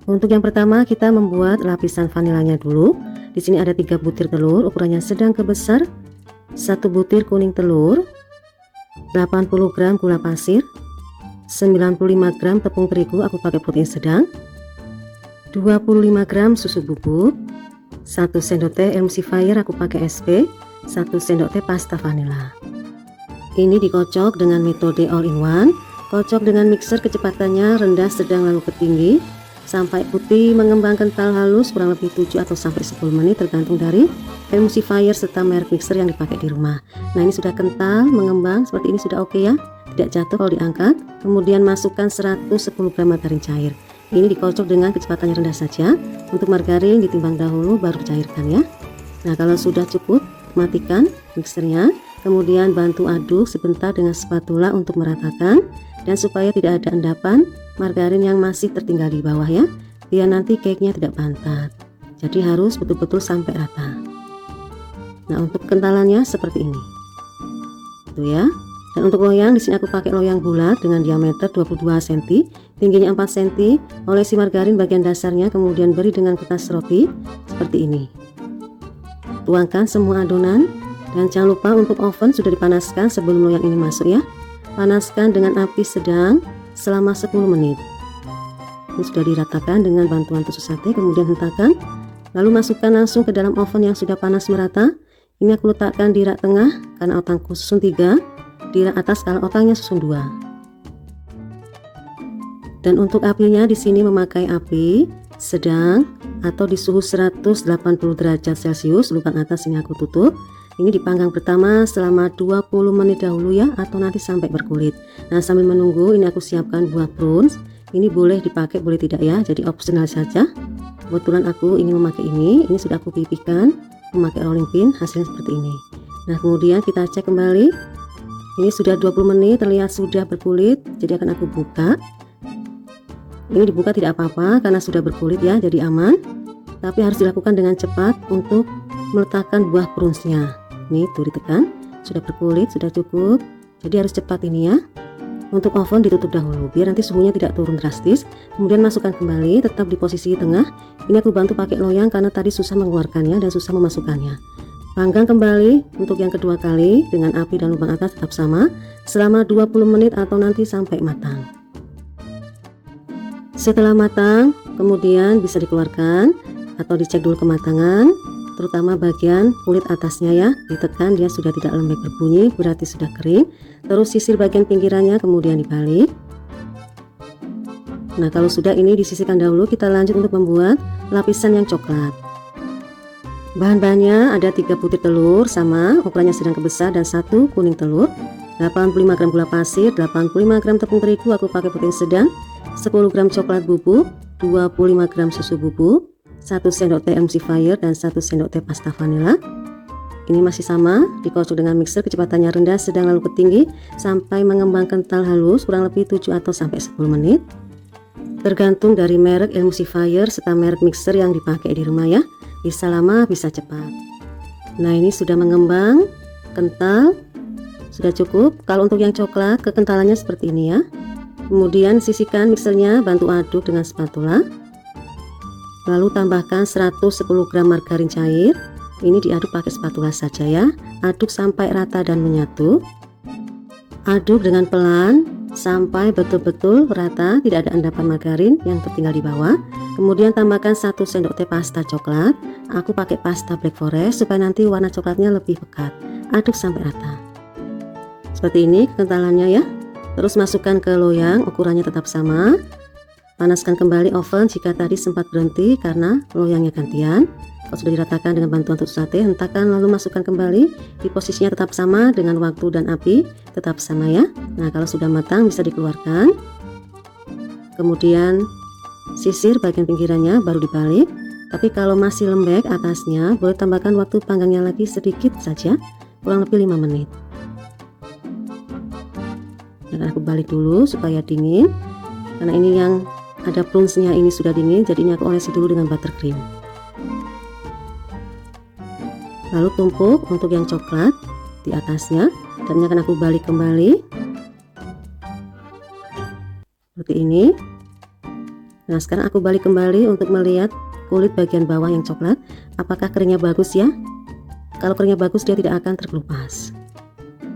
Untuk yang pertama kita membuat lapisan vanilanya dulu. Di sini ada 3 butir telur ukurannya sedang ke besar, 1 butir kuning telur, 80 gram gula pasir, 95 gram tepung terigu aku pakai protein sedang, 25 gram susu bubuk, 1 sendok teh emulsifier aku pakai SP, 1 sendok teh pasta vanila. Ini dikocok dengan metode all in one. Kocok dengan mixer kecepatannya rendah sedang lalu ke tinggi sampai putih mengembang kental halus kurang lebih 7 atau sampai 10 menit tergantung dari emulsifier serta merek mixer yang dipakai di rumah. Nah, ini sudah kental mengembang seperti ini, sudah oke ya, tidak jatuh kalau diangkat. Kemudian masukkan 110 gram margarin cair. Ini dikocok dengan kecepatannya rendah saja. Untuk margarin ditimbang dahulu baru cairkan ya. Nah, kalau sudah cukup matikan mixernya, kemudian bantu aduk sebentar dengan spatula untuk meratakan dan supaya tidak ada endapan margarin yang masih tertinggal di bawah ya, biar nanti cake-nya tidak bantat. Jadi harus betul-betul sampai rata. Nah, untuk kentalannya seperti ini. Tuh ya. Dan untuk loyang di sini aku pakai loyang bulat dengan diameter 22 cm, tingginya 4 cm. Olesi margarin bagian dasarnya, kemudian beri dengan kertas roti seperti ini. Tuangkan semua adonan dan jangan lupa untuk oven sudah dipanaskan sebelum loyang ini masuk ya. Panaskan dengan api sedang selama 10 menit. Ini sudah diratakan dengan bantuan tusuk sate, kemudian hentakan, lalu masukkan langsung ke dalam oven yang sudah panas merata. Ini aku letakkan di rak tengah karena otangku susun 3, di rak atas kalau otangnya susun 2. Dan untuk apinya di sini memakai api sedang atau di suhu 180 derajat Celcius. Lubang atas ini aku tutup. Ini dipanggang pertama selama 20 menit dahulu ya, atau nanti sampai berkulit. Nah, sambil menunggu ini aku siapkan buah prunes. Ini boleh dipakai boleh tidak ya, jadi opsional saja. Kebetulan aku ini memakai ini sudah aku pipihkan memakai rolling pin, hasilnya seperti ini. Nah, kemudian kita cek kembali. Ini sudah 20 menit terlihat sudah berkulit, jadi akan aku buka. Ini dibuka tidak apa-apa karena sudah berkulit ya, jadi aman. Tapi harus dilakukan dengan cepat untuk meletakkan buah prunesnya. Nih tuh ditekan, sudah berkulit, sudah cukup. Jadi harus cepat ini ya. Untuk oven ditutup dahulu biar nanti suhunya tidak turun drastis. Kemudian masukkan kembali, tetap di posisi tengah. Ini aku bantu pakai loyang karena tadi susah mengeluarkannya dan susah memasukkannya. Panggang kembali untuk yang kedua kali dengan api dan lubang atas tetap sama selama 20 menit atau nanti sampai matang. Setelah matang, kemudian bisa dikeluarkan atau dicek dulu kematangan, terutama bagian kulit atasnya ya, ditekan dia sudah tidak lembek berbunyi, berarti sudah kering. Terus sisir bagian pinggirannya kemudian dibalik. Nah, kalau sudah ini disisihkan dahulu, kita lanjut untuk membuat lapisan yang coklat. Bahan-bahannya ada 3 butir telur sama ukurannya sedang ke besar dan 1 kuning telur, 85 gram gula pasir, 85 gram tepung terigu aku pakai protein sedang, 10 gram coklat bubuk, 25 gram susu bubuk, 1 sendok teh emulsifier dan 1 sendok teh pasta vanila. Ini masih sama, dikocok dengan mixer kecepatannya rendah sedang lalu ke tinggi sampai mengembang kental halus kurang lebih 7 atau sampai 10 menit. Tergantung dari merek emulsifier serta merek mixer yang dipakai di rumah ya. Bisa lama, bisa cepat. Nah, ini sudah mengembang, kental, sudah cukup. Kalau untuk yang coklat, kekentalannya seperti ini ya. Kemudian sisihkan mixernya, bantu aduk dengan spatula. Lalu tambahkan 110 gram margarin cair. Ini diaduk pakai spatula saja ya. Aduk sampai rata dan menyatu. Aduk dengan pelan sampai betul-betul rata, tidak ada endapan margarin yang tertinggal di bawah. Kemudian tambahkan 1 sendok teh pasta coklat. Aku pakai pasta Black Forest supaya nanti warna coklatnya lebih pekat. Aduk sampai rata. Seperti ini kekentalannya ya. Terus masukkan ke loyang, ukurannya tetap sama. Panaskan kembali oven jika tadi sempat berhenti karena loyangnya gantian. Kalau sudah diratakan dengan bantuan tusuk sate, hentakan lalu masukkan kembali. Di posisinya tetap sama dengan waktu dan api tetap sama ya. Nah, kalau sudah matang bisa dikeluarkan. Kemudian sisir bagian pinggirannya baru dibalik. Tapi kalau masih lembek atasnya, boleh tambahkan waktu panggangnya lagi sedikit saja, kurang lebih 5 menit. Dan aku balik dulu supaya dingin. Karena ini yang ada prunesnya ini sudah dingin, jadi ini aku olesi dulu dengan buttercream. Lalu tumpuk untuk yang coklat di atasnya, dan ini akan aku balik kembali seperti ini. Nah, sekarang aku balik kembali untuk melihat kulit bagian bawah yang coklat, apakah keringnya bagus ya. Kalau keringnya bagus, dia tidak akan terkelupas.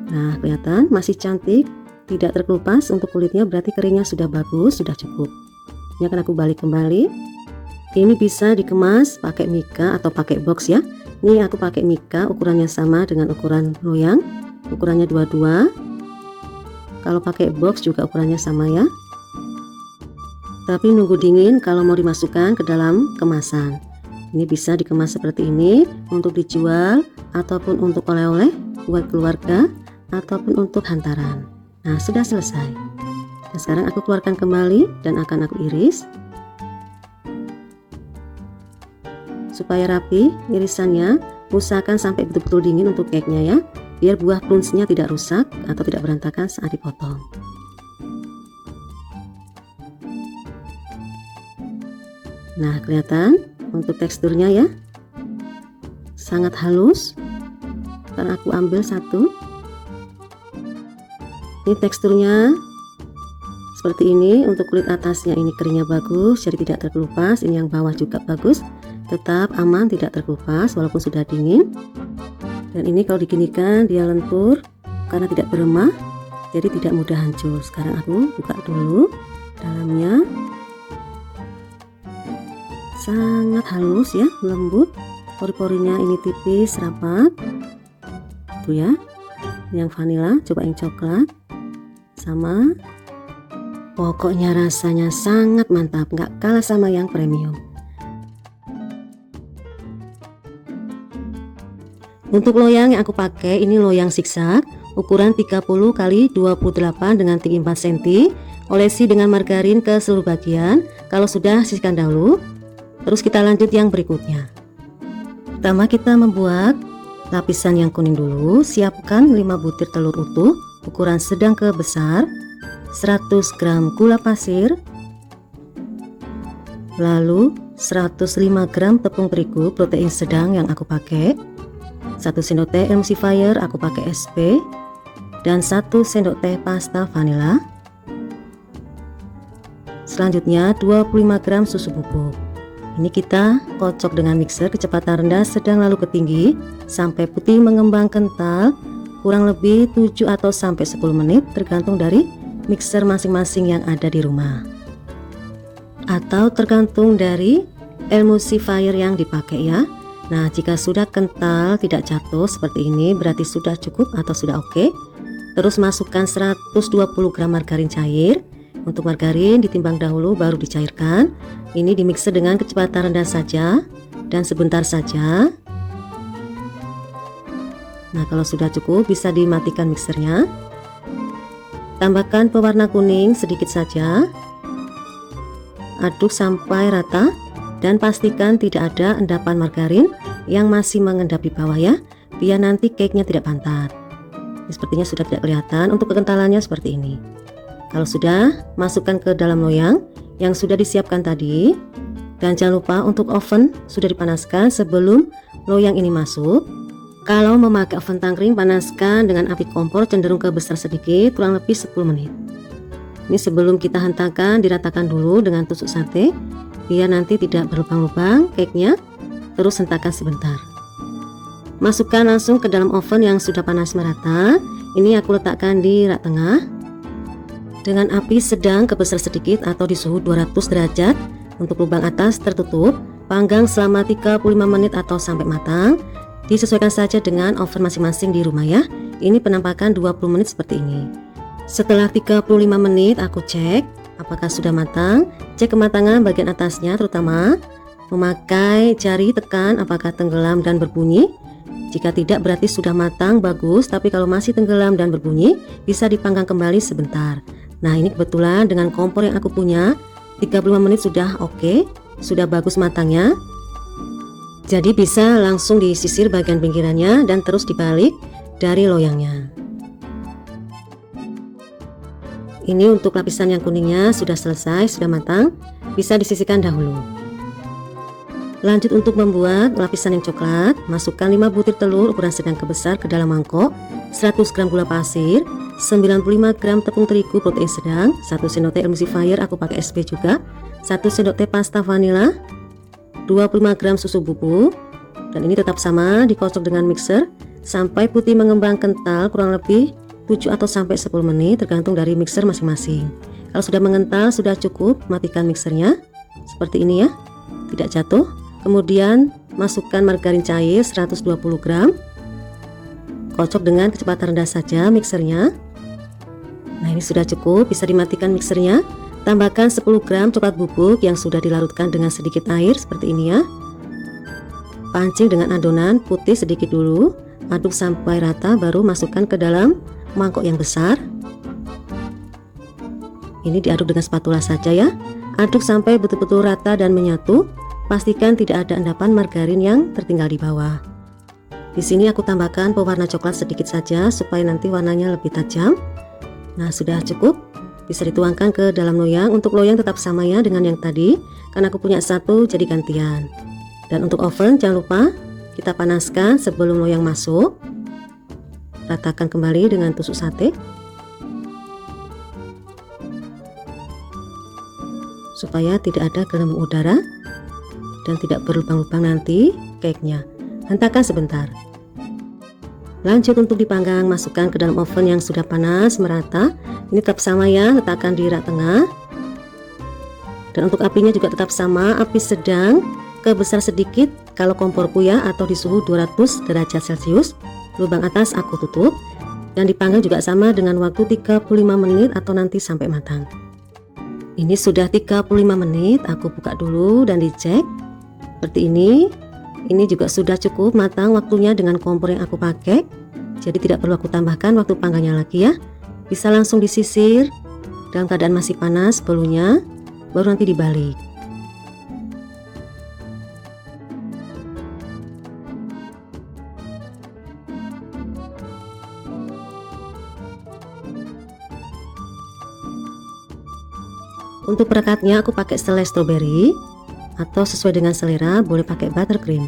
Nah, kelihatan masih cantik, tidak terkelupas untuk kulitnya, berarti keringnya sudah bagus, sudah cukup. Ini akan aku balik kembali. Ini bisa dikemas pakai mika atau pakai box ya. Ini aku pakai mika, ukurannya sama dengan ukuran loyang, ukurannya 22. Kalau pakai box juga ukurannya sama ya. Tapi nunggu dingin kalau mau dimasukkan ke dalam kemasan. Ini bisa dikemas seperti ini untuk dijual ataupun untuk oleh-oleh buat keluarga ataupun untuk hantaran. Nah, sudah selesai. Nah, sekarang aku keluarkan kembali dan akan aku iris supaya rapi irisannya. Usahakan sampai betul-betul dingin untuk cake-nya ya, biar buah plumsnya tidak rusak atau tidak berantakan saat dipotong. Nah, kelihatan untuk teksturnya ya, sangat halus. Sekarang aku ambil satu. Ini teksturnya seperti ini. Untuk kulit atasnya ini keringnya bagus, jadi tidak terkelupas. Ini yang bawah juga bagus, tetap aman, tidak terkelupas walaupun sudah dingin. Dan ini kalau diginikan dia lentur karena tidak beremah, jadi tidak mudah hancur. Sekarang aku buka dulu dalamnya. Sangat halus ya, lembut. Pori-porinya ini tipis, rapat. Tuh ya. Yang vanila, coba yang coklat. Sama. Pokoknya rasanya sangat mantap, nggak kalah sama yang premium. Untuk loyang yang aku pakai ini loyang zigzag, ukuran 30 x 28 dengan tinggi 4 cm. Olesi dengan margarin ke seluruh bagian. Kalau sudah, sisihkan dahulu. Terus kita lanjut yang berikutnya. Pertama kita membuat lapisan yang kuning dulu. Siapkan 5 butir telur utuh ukuran sedang ke besar, 100 gram gula pasir, lalu 105 gram tepung terigu protein sedang yang aku pakai, 1 sendok teh emulsifier aku pakai SP, dan 1 sendok teh pasta vanila. Selanjutnya 25 gram susu bubuk. Ini kita kocok dengan mixer kecepatan rendah sedang lalu ke tinggi sampai putih mengembang kental, kurang lebih 7 atau sampai 10 menit tergantung dari mixer masing-masing yang ada di rumah, atau tergantung dari emulsifier yang dipakai ya. Nah, jika sudah kental tidak jatuh seperti ini berarti sudah cukup atau sudah oke. Terus masukkan 120 gram margarin cair. Untuk margarin ditimbang dahulu baru dicairkan. Ini dimixer dengan kecepatan rendah saja dan sebentar saja. Nah, kalau sudah cukup bisa dimatikan mixernya. Tambahkan pewarna kuning sedikit saja. Aduk sampai rata dan pastikan tidak ada endapan margarin yang masih mengendap di bawah ya, biar nanti cake-nya tidak pantat. Ini sepertinya sudah tidak kelihatan. Untuk kekentalannya seperti ini. Kalau sudah, masukkan ke dalam loyang yang sudah disiapkan tadi. Dan jangan lupa untuk oven sudah dipanaskan sebelum loyang ini masuk. Kalau memakai oven tangkring, panaskan dengan api kompor cenderung ke besar sedikit, kurang lebih 10 menit. Ini sebelum kita hentakan, diratakan dulu dengan tusuk sate biar nanti tidak berlubang-lubang cake-nya. Terus hentakan sebentar. Masukkan langsung ke dalam oven yang sudah panas merata. Ini aku letakkan di rak tengah dengan api sedang ke besar sedikit atau di suhu 200 derajat. Untuk lubang atas tertutup, panggang selama 35 menit atau sampai matang. Disesuaikan saja dengan oven masing-masing di rumah ya. Ini penampakan 20 menit seperti ini. Setelah 35 menit aku cek apakah sudah matang. Cek kematangan bagian atasnya, terutama memakai jari tekan apakah tenggelam dan berbunyi. Jika tidak berarti sudah matang, bagus. Tapi kalau masih tenggelam dan berbunyi, bisa dipanggang kembali sebentar. Nah, ini kebetulan dengan kompor yang aku punya 35 menit sudah oke, sudah bagus matangnya. Jadi bisa langsung disisir bagian pinggirannya dan terus dibalik dari loyangnya. Ini untuk lapisan yang kuningnya sudah selesai, sudah matang, bisa disisihkan dahulu. Lanjut untuk membuat lapisan yang coklat. Masukkan 5 butir telur ukuran sedang ke besar ke dalam mangkok, 100 gram gula pasir, 95 gram tepung terigu protein sedang, 1 sendok teh emulsifier aku pakai SP juga, 1 sendok teh pasta vanila, 25 gram susu bubuk, dan ini tetap sama dikocok dengan mixer sampai putih mengembang kental kurang lebih 7 atau sampai 10 menit tergantung dari mixer masing-masing. Kalau sudah mengental sudah cukup, matikan mixernya seperti ini ya, tidak jatuh. Kemudian masukkan margarin cair 120 gram, kocok dengan kecepatan rendah saja mixernya. Nah ini sudah cukup, bisa dimatikan mixernya. Tambahkan 10 gram coklat bubuk yang sudah dilarutkan dengan sedikit air seperti ini ya. Pancing dengan adonan putih sedikit dulu, aduk sampai rata baru masukkan ke dalam mangkok yang besar. Ini diaduk dengan spatula saja ya. Aduk sampai betul-betul rata dan menyatu. Pastikan tidak ada endapan margarin yang tertinggal di bawah. Di sini aku tambahkan pewarna coklat sedikit saja supaya nanti warnanya lebih tajam. Nah sudah cukup, bisa dituangkan ke dalam loyang. Untuk loyang tetap sama ya dengan yang tadi, karena aku punya satu jadi gantian. Dan untuk oven jangan lupa kita panaskan sebelum loyang masuk. Ratakan kembali dengan tusuk sate supaya tidak ada gelembung udara dan tidak berlubang-lubang nanti cake-nya. Hentakan sebentar. Lanjut untuk dipanggang, masukkan ke dalam oven yang sudah panas merata. Ini tetap sama ya, letakkan di rak tengah. Dan untuk apinya juga tetap sama, api sedang ke besar sedikit kalau komporku ya, atau di suhu 200 derajat Celcius. Lubang atas aku tutup dan dipanggang juga sama dengan waktu 35 menit atau nanti sampai matang. Ini sudah 35 menit, aku buka dulu dan dicek seperti ini. Ini juga sudah cukup matang waktunya dengan kompor yang aku pakai, jadi tidak perlu aku tambahkan waktu panggangnya lagi ya. Bisa langsung disisir dalam keadaan masih panas bolunya, baru nanti dibalik. Untuk perekatnya aku pakai selai stroberi atau sesuai dengan selera, boleh pakai buttercream.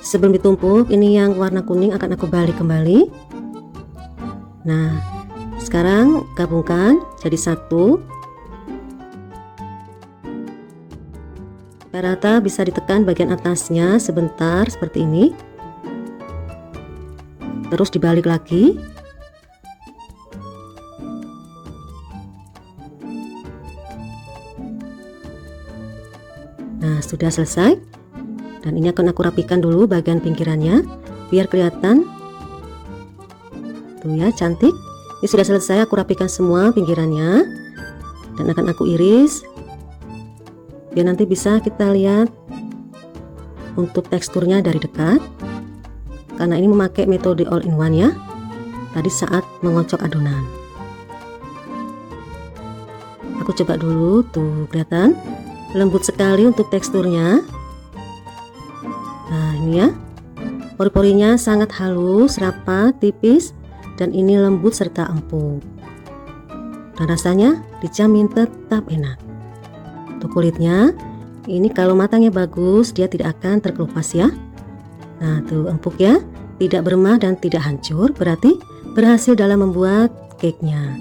Sebelum ditumpuk, ini yang warna kuning akan aku balik kembali. Nah, sekarang gabungkan jadi satu. Supaya rata bisa ditekan bagian atasnya sebentar seperti ini. Terus dibalik lagi. Nah sudah selesai, dan ini akan aku rapikan dulu bagian pinggirannya biar kelihatan tuh ya, cantik. Ini sudah selesai, aku rapikan semua pinggirannya dan akan aku iris biar nanti bisa kita lihat untuk teksturnya dari dekat, karena ini memakai metode all in one ya, tadi saat mengocok adonan. Aku coba dulu, tuh kelihatan lembut sekali untuk teksturnya. Nah ini ya, pori-porinya sangat halus, rapat, tipis, dan ini lembut serta empuk. Dan rasanya dijamin tetap enak. Untuk kulitnya, ini kalau matangnya bagus dia tidak akan terkelupas ya. Nah tuh empuk ya, tidak beremah dan tidak hancur, berarti berhasil dalam membuat cake-nya.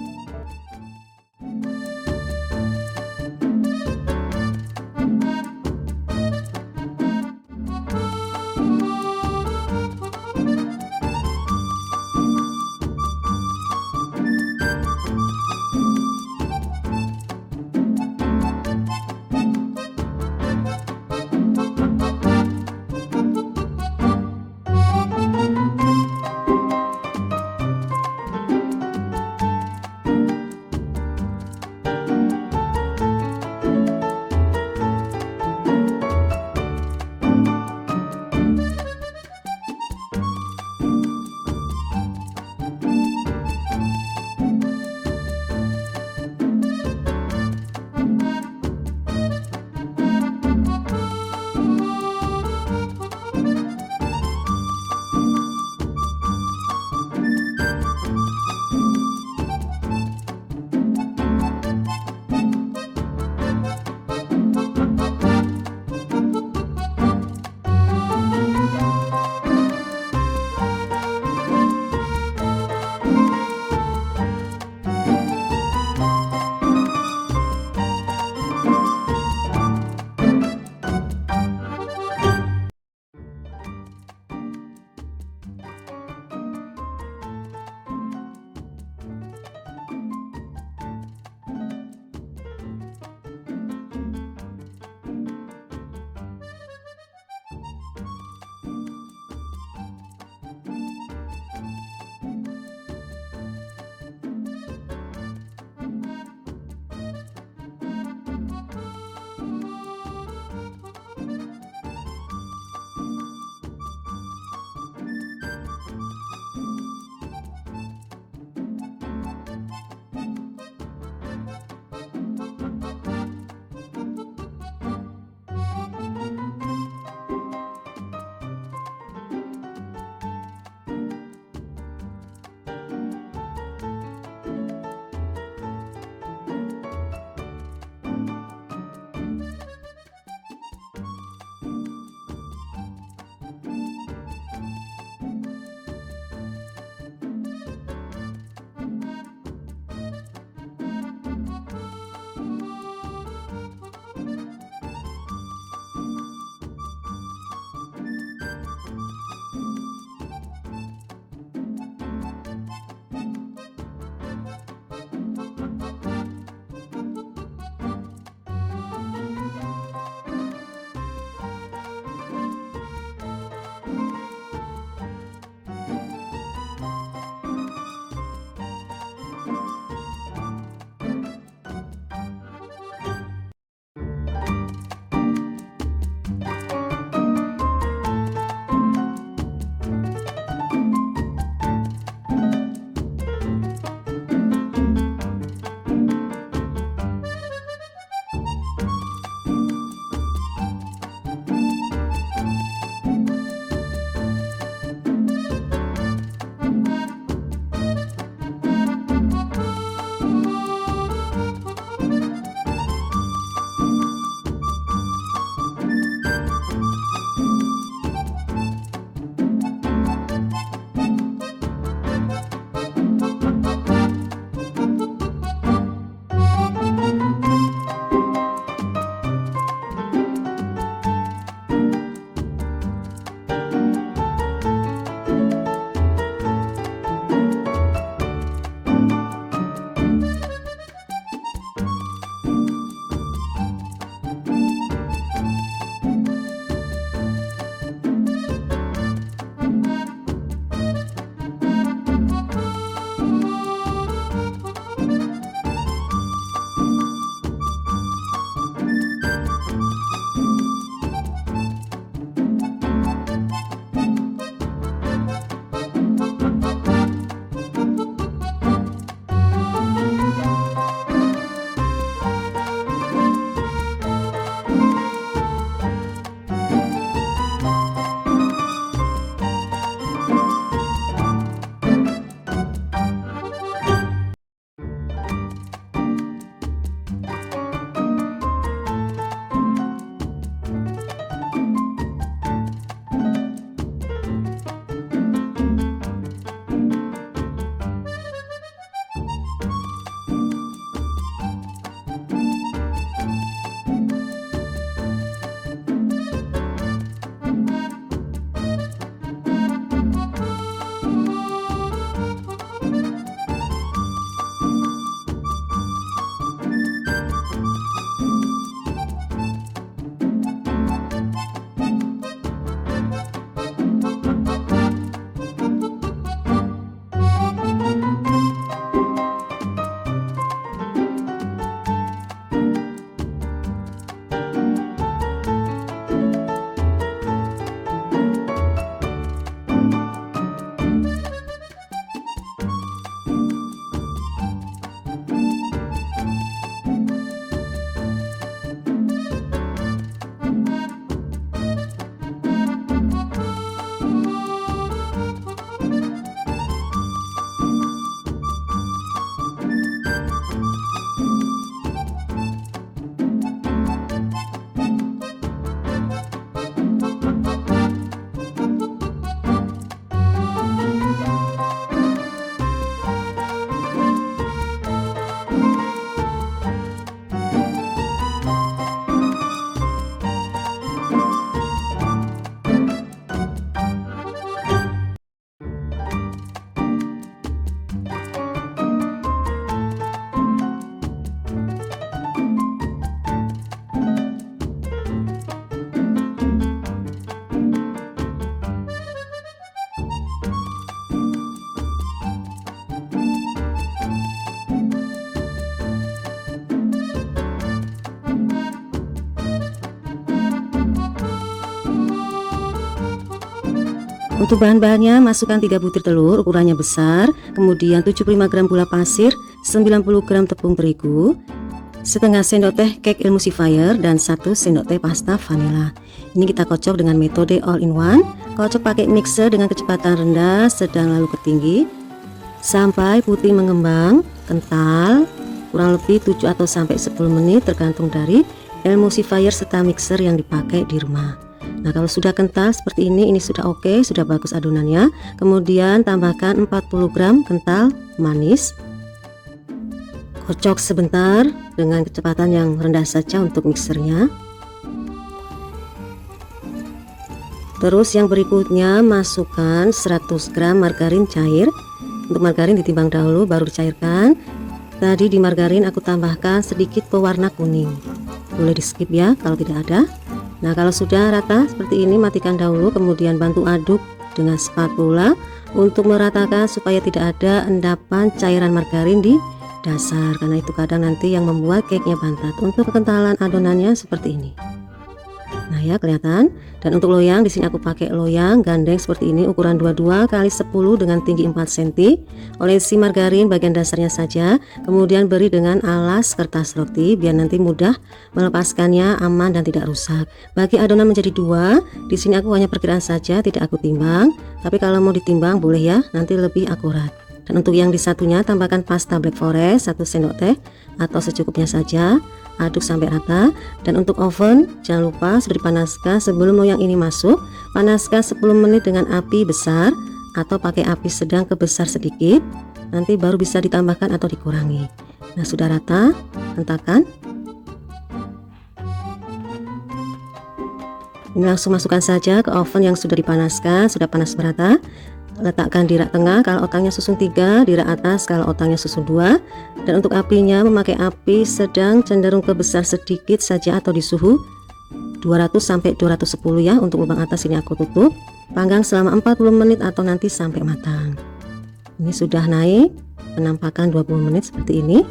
Untuk bahan-bahannya, masukkan 3 butir telur ukurannya besar, kemudian 75 gram gula pasir, 90 gram tepung terigu, setengah sendok teh cake emulsifier, dan 1 sendok teh pasta vanila. Ini kita kocok dengan metode all in one. Kocok pakai mixer dengan kecepatan rendah sedang lalu ke tinggi sampai putih mengembang, kental, kurang lebih 7 atau sampai 10 menit tergantung dari emulsifier serta mixer yang dipakai di rumah. Nah, kalau sudah kental seperti ini sudah oke, sudah bagus adonannya. Kemudian tambahkan 40 gram kental manis. Kocok sebentar dengan kecepatan yang rendah saja untuk mixernya. Terus yang berikutnya masukkan 100 gram margarin cair. Untuk margarin ditimbang dahulu baru dicairkan. Tadi di margarin aku tambahkan sedikit pewarna kuning. Boleh di skip ya kalau tidak ada. Nah, kalau sudah rata seperti ini, matikan dahulu, kemudian bantu aduk dengan spatula untuk meratakan supaya tidak ada endapan cairan margarin di dasar, karena itu kadang nanti yang membuat cake-nya bantat. Untuk kekentalan adonannya seperti ini. Nah ya, kelihatan. Dan untuk loyang di sini aku pakai loyang gandeng seperti ini, ukuran 22 x 10 dengan tinggi 4 cm. Olesi margarin bagian dasarnya saja, kemudian beri dengan alas kertas roti biar nanti mudah melepaskannya, aman dan tidak rusak. Bagi adonan menjadi 2, di sini aku hanya perkiraan saja, tidak aku timbang. Tapi kalau mau ditimbang boleh ya, nanti lebih akurat. Dan untuk yang di satunya tambahkan pasta black forest 1 sendok teh atau secukupnya saja. Aduk sampai rata. Dan untuk oven jangan lupa sudah dipanaskan sebelum loyang ini masuk. Panaskan 10 menit dengan api besar atau pakai api sedang ke besar sedikit. Nanti baru bisa ditambahkan atau dikurangi. Nah, sudah rata, hentakan. Ini langsung masukkan saja ke oven yang sudah dipanaskan, sudah panas merata. Letakkan di rak tengah kalau otangnya susun 3, di rak atas kalau otangnya susun 2. Dan untuk apinya memakai api sedang cenderung ke besar sedikit saja atau di suhu 200 sampai 210 ya. Untuk lubang atas ini aku tutup. Panggang selama 40 menit atau nanti sampai matang. Ini sudah naik, penampakan 20 menit seperti ini.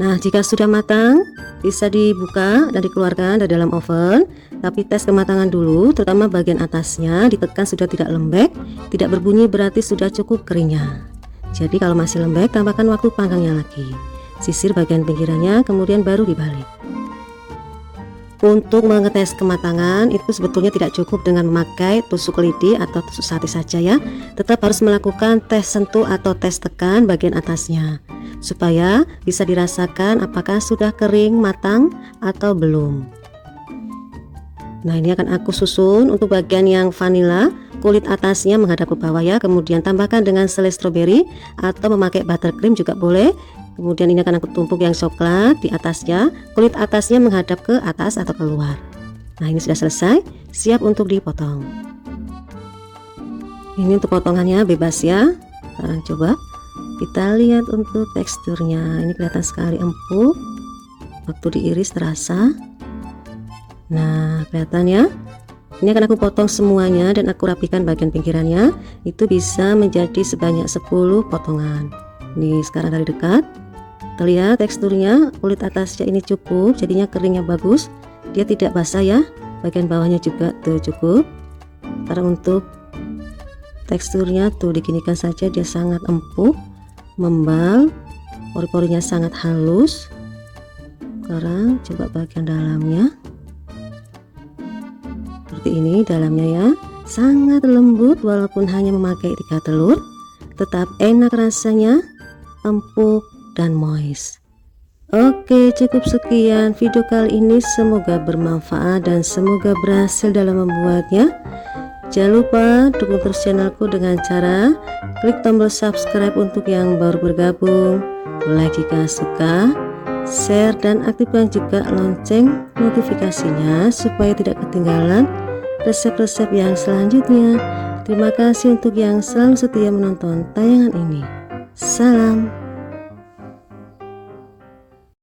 Nah, jika sudah matang bisa dibuka dan dikeluarkan dari dalam oven. Tapi tes kematangan dulu, terutama bagian atasnya ditekan sudah tidak lembek, tidak berbunyi, berarti sudah cukup keringnya. Jadi kalau masih lembek, tambahkan waktu panggangnya lagi. Sisir bagian pinggirannya, kemudian baru dibalik. Untuk mengetes kematangan itu sebetulnya tidak cukup dengan memakai tusuk lidi atau tusuk sate saja ya. Tetap harus melakukan tes sentuh atau tes tekan bagian atasnya supaya bisa dirasakan apakah sudah kering, matang atau belum. Nah, ini akan aku susun. Untuk bagian yang vanila, kulit atasnya menghadap ke bawah ya. Kemudian tambahkan dengan selai stroberi atau memakai buttercream juga boleh. Kemudian ini akan aku tumpuk yang coklat di atasnya. Kulit atasnya menghadap ke atas atau keluar. Nah, ini sudah selesai, siap untuk dipotong. Ini untuk potongannya bebas ya. Sekarang coba kita lihat untuk teksturnya. Ini kelihatan sekali empuk. Waktu diiris terasa. Nah, kelihatannya ini akan aku potong semuanya dan aku rapikan bagian pinggirannya. Itu bisa menjadi sebanyak 10 potongan. Ini sekarang dari dekat terlihat teksturnya, kulit atasnya ini cukup, jadinya keringnya bagus, dia tidak basah ya. Bagian bawahnya juga tuh cukup. Karena untuk teksturnya tuh diginikan saja, dia sangat empuk, membal, pori-porinya sangat halus. Sekarang coba bagian dalamnya. Seperti ini dalamnya ya, sangat lembut walaupun hanya memakai 3 telur, tetap enak rasanya, empuk dan moist. Oke, cukup sekian video kali ini, semoga bermanfaat dan semoga berhasil dalam membuatnya. Jangan lupa dukung terus channelku dengan cara klik tombol subscribe untuk yang baru bergabung, like jika suka, share dan aktifkan juga lonceng notifikasinya supaya tidak ketinggalan resep-resep yang selanjutnya. Terima kasih untuk yang selalu setia menonton tayangan ini. Salam.